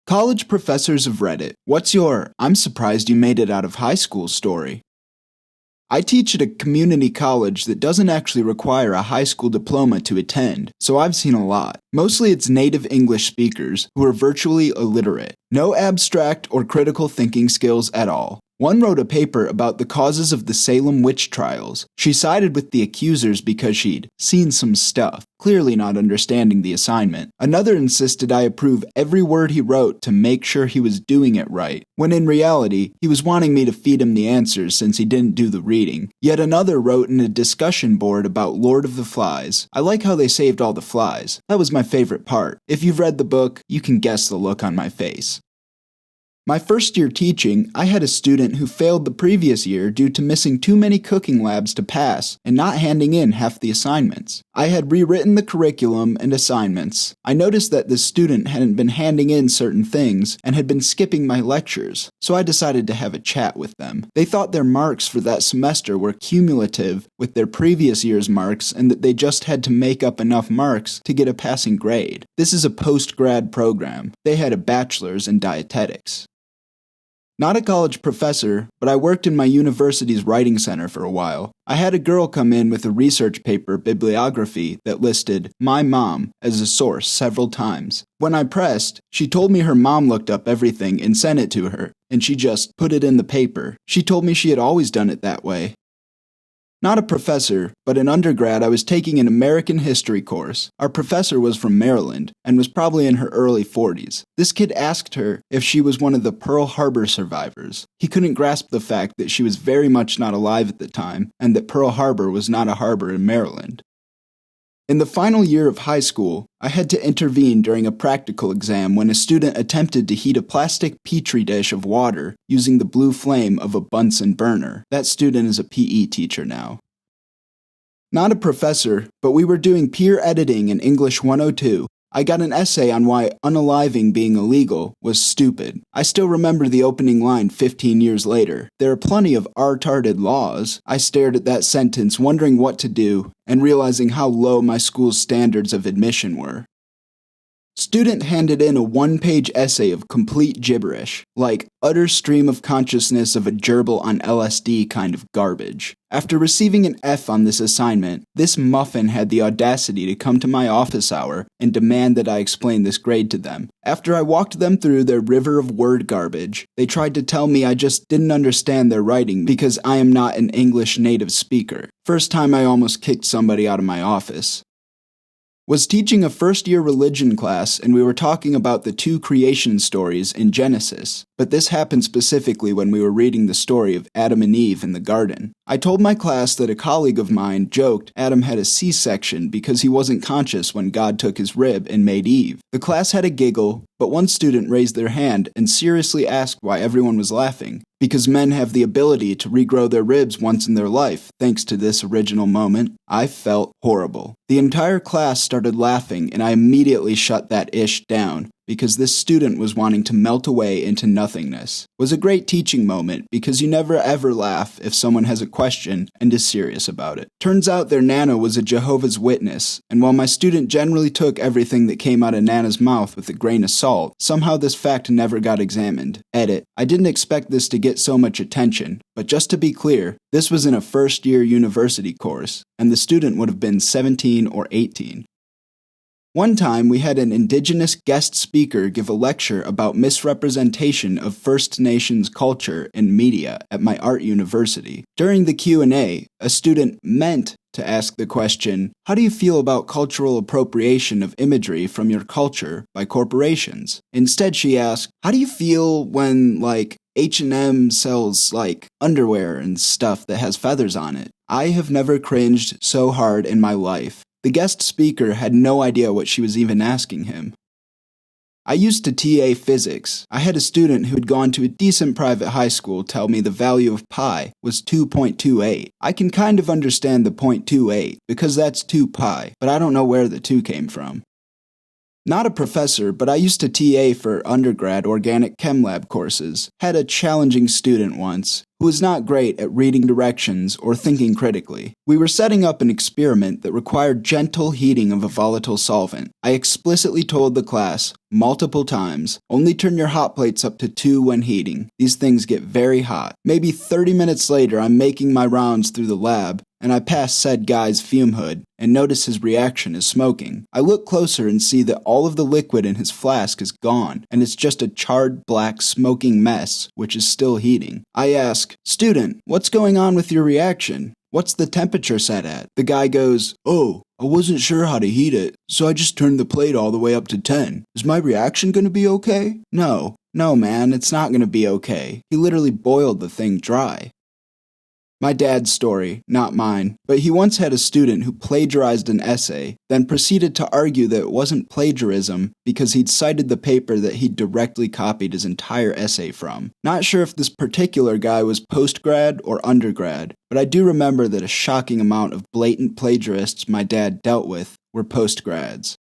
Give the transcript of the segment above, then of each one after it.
College professors of Reddit, what's your "I'm surprised you made it out of high school" story? I teach at a community college that doesn't actually require a high school diploma to attend, so I've seen a lot. Mostly it's native English speakers who are virtually illiterate. No abstract or critical thinking skills at all. One wrote a paper about the causes of the Salem witch trials. She sided with the accusers because she'd seen some stuff, clearly not understanding the assignment. Another insisted I approve every word he wrote to make sure he was doing it right, when in reality, he was wanting me to feed him the answers since he didn't do the reading. Yet another wrote in a discussion board about Lord of the Flies. I like how they saved all the flies. That was my favorite part. If you've read the book, you can guess the look on my face. My first year teaching, I had a student who failed the previous year due to missing too many cooking labs to pass and not handing in half the assignments. I had rewritten the curriculum and assignments. I noticed that this student hadn't been handing in certain things and had been skipping my lectures, so I decided to have a chat with them. They thought their marks for that semester were cumulative with their previous year's marks and that they just had to make up enough marks to get a passing grade. This is a post-grad program. They had a bachelor's in dietetics. Not a college professor, but I worked in my university's writing center for a while. I had a girl come in with a research paper bibliography that listed "my mom" as a source several times. When I pressed, she told me her mom looked up everything and sent it to her, and she just put it in the paper. She told me she had always done it that way. Not a professor, but in undergrad I was taking an American history course. Our professor was from Maryland, and was probably in her early 40s. This kid asked her if she was one of the Pearl Harbor survivors. He couldn't grasp the fact that she was very much not alive at the time, and that Pearl Harbor was not a harbor in Maryland. In the final year of high school, I had to intervene during a practical exam when a student attempted to heat a plastic petri dish of water using the blue flame of a Bunsen burner. That student is a PE teacher now. Not a professor, but we were doing peer editing in English 102. I got an essay on why unaliving being illegal was stupid. I still remember the opening line 15 years later. There are plenty of retarded laws. I stared at that sentence wondering what to do and realizing how low my school's standards of admission were. Student handed in a one-page essay of complete gibberish, like utter stream of consciousness of a gerbil on LSD kind of garbage. After receiving an F on this assignment, this muffin had the audacity to come to my office hour and demand that I explain this grade to them. After I walked them through their river of word garbage, they tried to tell me I just didn't understand their writing because I am not an English native speaker. First time I almost kicked somebody out of my office. Was teaching a first-year religion class and we were talking about the two creation stories in Genesis, but this happened specifically when we were reading the story of Adam and Eve in the garden. I told my class that a colleague of mine joked Adam had a C-section because he wasn't conscious when God took his rib and made Eve. The class had a giggle, but one student raised their hand and seriously asked why everyone was laughing. Because men have the ability to regrow their ribs once in their life, thanks to this original moment. I felt horrible. The entire class started laughing and I immediately shut that ish down because this student was wanting to melt away into nothingness. It was a great teaching moment because you never ever laugh if someone has a question and is serious about it. Turns out their Nana was a Jehovah's Witness, and while my student generally took everything that came out of Nana's mouth with a grain of salt, somehow this fact never got examined. Edit. I didn't expect this to get so much attention, but just to be clear, this was in a first-year university course, and the student would have been 17 or 18. One time, we had an indigenous guest speaker give a lecture about misrepresentation of First Nations culture in media at my art university. During the Q&A, a student meant to ask the question, "How do you feel about cultural appropriation of imagery from your culture by corporations?" Instead, she asked, "How do you feel when, H&M sells, underwear and stuff that has feathers on it?" I have never cringed so hard in my life. The guest speaker had no idea what she was even asking him. I used to TA physics. I had a student who had gone to a decent private high school tell me the value of pi was 2.28. I can kind of understand the 0.28 because that's 2 pi, but I don't know where the 2 came from. Not a professor, but I used to TA for undergrad organic chem lab courses. Had a challenging student once who was not great at reading directions or thinking critically. We were setting up an experiment that required gentle heating of a volatile solvent. I explicitly told the class, multiple times, only turn your hot plates up to 2 when heating. These things get very hot. Maybe 30 minutes later, I'm making my rounds through the lab, and I pass said guy's fume hood and notice his reaction is smoking. I look closer and see that all of the liquid in his flask is gone, and it's just a charred black smoking mess, which is still heating. I ask, "Student, what's going on with your reaction? What's the temperature set at?" The guy goes, "Oh, I wasn't sure how to heat it, so I just turned the plate all the way up to 10. Is my reaction gonna be okay?" No, man, it's not gonna be okay. He literally boiled the thing dry. My dad's story, not mine, but he once had a student who plagiarized an essay, then proceeded to argue that it wasn't plagiarism because he'd cited the paper that he'd directly copied his entire essay from. Not sure if this particular guy was postgrad or undergrad, but I do remember that a shocking amount of blatant plagiarists my dad dealt with were postgrads.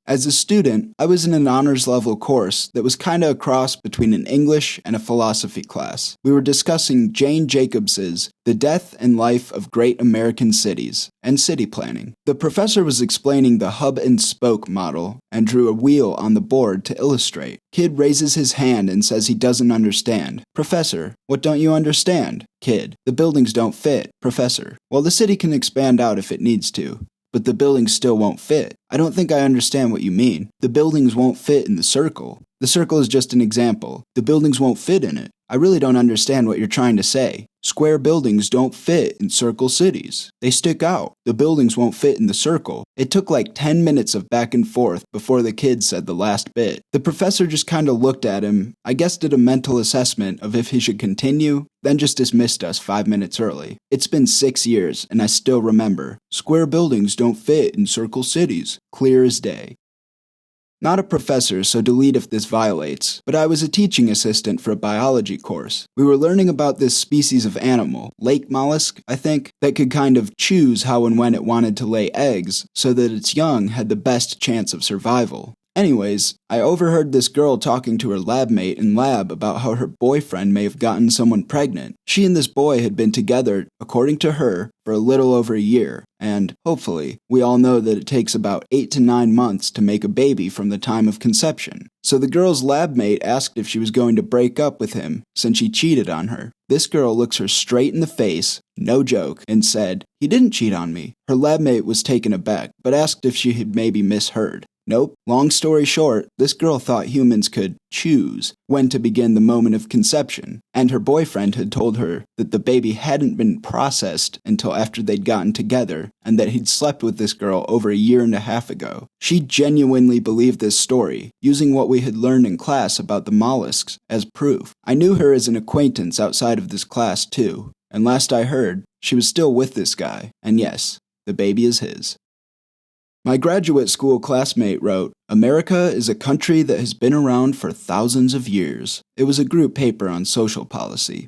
As a student, I was in an honors level course that was kinda a cross between an English and a philosophy class. We were discussing Jane Jacobs's The Death and Life of Great American Cities and city planning. The professor was explaining the hub and spoke model and drew a wheel on the board to illustrate. Kid raises his hand and says he doesn't understand. "Professor, what don't you understand?" Kid, "The buildings don't fit." Professor, "Well, the city can expand out if it needs to, but the buildings still won't fit." "I don't think I understand what you mean. The buildings won't fit in the circle. The circle is just an example. The buildings won't fit in it. I really don't understand what you're trying to say. Square buildings don't fit in circle cities. They stick out. The buildings won't fit in the circle." It took like 10 minutes of back and forth before the kid said the last bit. The professor just kinda looked at him, I guess did a mental assessment of if he should continue, then just dismissed us 5 minutes early. It's been 6 years, and I still remember. Square buildings don't fit in circle cities. Clear as day. Not a professor, so delete if this violates, but I was a teaching assistant for a biology course. We were learning about this species of animal, lake mollusk, I think, that could kind of choose how and when it wanted to lay eggs so that its young had the best chance of survival. Anyways, I overheard this girl talking to her lab mate in lab about how her boyfriend may have gotten someone pregnant. She and this boy had been together, according to her, for a little over a year, and, hopefully, we all know that it takes about 8 to 9 months to make a baby from the time of conception. So the girl's lab mate asked if she was going to break up with him, since he cheated on her. This girl looks her straight in the face, no joke, and said, "He didn't cheat on me." Her lab mate was taken aback, but asked if she had maybe misheard. Nope. Long story short, this girl thought humans could choose when to begin the moment of conception, and her boyfriend had told her that the baby hadn't been processed until after they'd gotten together, and that he'd slept with this girl over a year and a half ago. She genuinely believed this story, using what we had learned in class about the mollusks as proof. I knew her as an acquaintance outside of this class too, and last I heard, she was still with this guy, and yes, the baby is his. My graduate school classmate wrote, "America is a country that has been around for thousands of years." It was a group paper on social policy.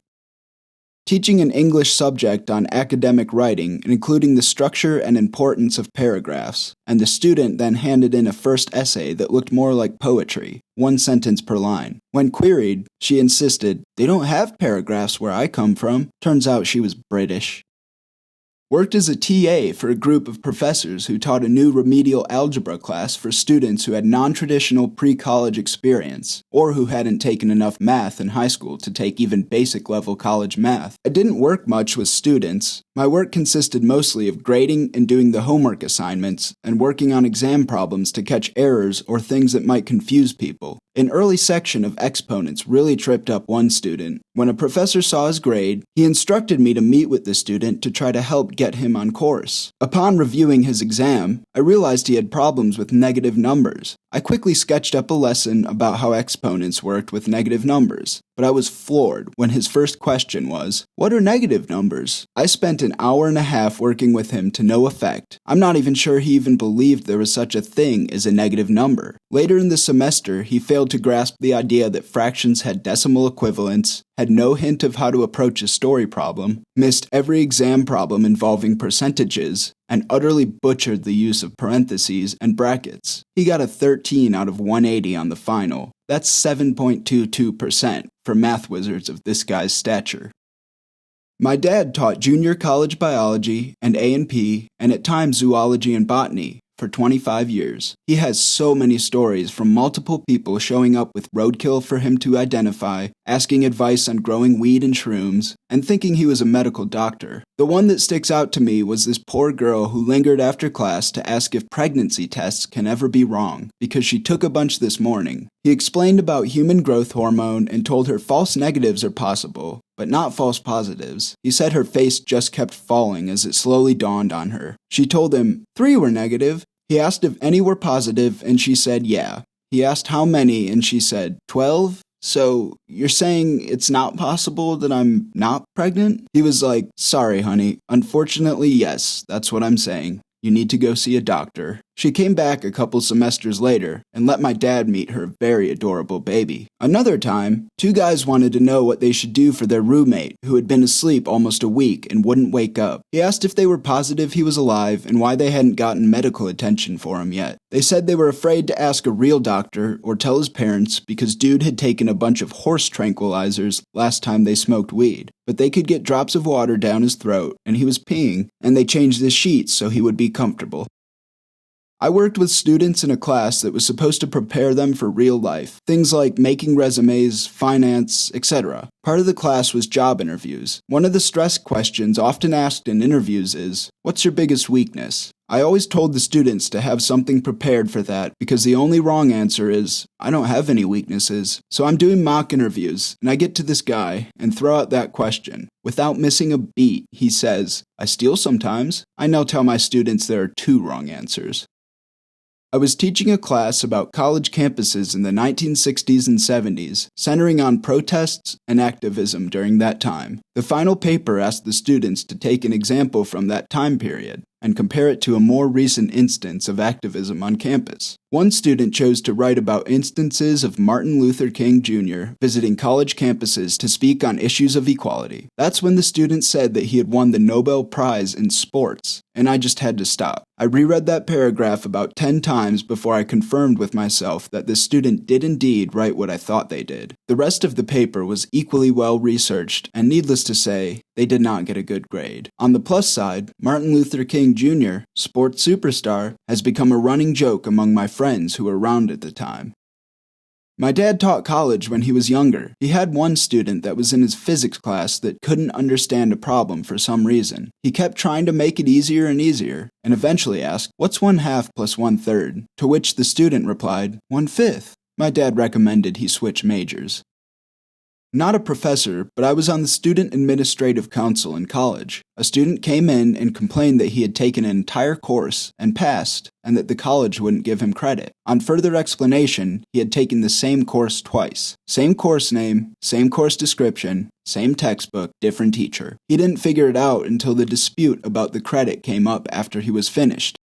Teaching an English subject on academic writing, including the structure and importance of paragraphs, and the student then handed in a first essay that looked more like poetry, 1 sentence per line. When queried, she insisted, "They don't have paragraphs where I come from." Turns out she was British. Worked as a TA for a group of professors who taught a new remedial algebra class for students who had non-traditional pre-college experience, or who hadn't taken enough math in high school to take even basic-level college math. I didn't work much with students. My work consisted mostly of grading and doing the homework assignments, and working on exam problems to catch errors or things that might confuse people. An early section of exponents really tripped up one student. When a professor saw his grade, he instructed me to meet with the student to try to help get him on course. Upon reviewing his exam, I realized he had problems with negative numbers. I quickly sketched up a lesson about how exponents worked with negative numbers, but I was floored when his first question was, "What are negative numbers?" I spent an hour and a half working with him to no effect. I'm not even sure he even believed there was such a thing as a negative number. Later in the semester, he failed to grasp the idea that fractions had decimal equivalents, had no hint of how to approach a story problem, missed every exam problem involving percentages, and utterly butchered the use of parentheses and brackets. He got a 13 out of 180 on the final. That's 7.22% for math wizards of this guy's stature. My dad taught junior college biology and A&P and at times zoology and botany for 25 years. He has so many stories from multiple people showing up with roadkill for him to identify, asking advice on growing weed and shrooms, and thinking he was a medical doctor. The one that sticks out to me was this poor girl who lingered after class to ask if pregnancy tests can ever be wrong, because she took a bunch this morning. He explained about human growth hormone and told her false negatives are possible, but not false positives. He said her face just kept falling as it slowly dawned on her. She told him 3 were negative. He asked if any were positive, and she said yeah. He asked how many, and she said 12. So, you're saying it's not possible that I'm not pregnant? He was like, sorry, honey. Unfortunately, yes, that's what I'm saying. You need to go see a doctor. She came back a couple semesters later and let my dad meet her very adorable baby. Another time, 2 guys wanted to know what they should do for their roommate who had been asleep almost a week and wouldn't wake up. He asked if they were positive he was alive and why they hadn't gotten medical attention for him yet. They said they were afraid to ask a real doctor or tell his parents because dude had taken a bunch of horse tranquilizers last time they smoked weed. But they could get drops of water down his throat and he was peeing, and they changed his sheets so he would be comfortable. I worked with students in a class that was supposed to prepare them for real life. Things like making resumes, finance, etc. Part of the class was job interviews. One of the stress questions often asked in interviews is, what's your biggest weakness? I always told the students to have something prepared for that because the only wrong answer is, I don't have any weaknesses. So I'm doing mock interviews, and I get to this guy and throw out that question. Without missing a beat, he says, I steal sometimes. I now tell my students there are 2 wrong answers. I was teaching a class about college campuses in the 1960s and 70s, centering on protests and activism during that time. The final paper asked the students to take an example from that time period and compare it to a more recent instance of activism on campus. One student chose to write about instances of Martin Luther King Jr. visiting college campuses to speak on issues of equality. That's when the student said that he had won the Nobel Prize in sports, and I just had to stop. I reread that paragraph about 10 times before I confirmed with myself that the student did indeed write what I thought they did. The rest of the paper was equally well researched, and needless to say, they did not get a good grade. On the plus side, Martin Luther King Jr., sports superstar, has become a running joke among my friends who were around at the time. My dad taught college when he was younger. He had one student that was in his physics class that couldn't understand a problem for some reason. He kept trying to make it easier and easier, and eventually asked, what's 1/2 plus 1/3? To which the student replied, 1/5. My dad recommended he switch majors. Not a professor, but I was on the Student Administrative Council in college. A student came in and complained that he had taken an entire course and passed, and that the college wouldn't give him credit. On further explanation, he had taken the same course twice. Same course name, same course description, same textbook, different teacher. He didn't figure it out until the dispute about the credit came up after he was finished.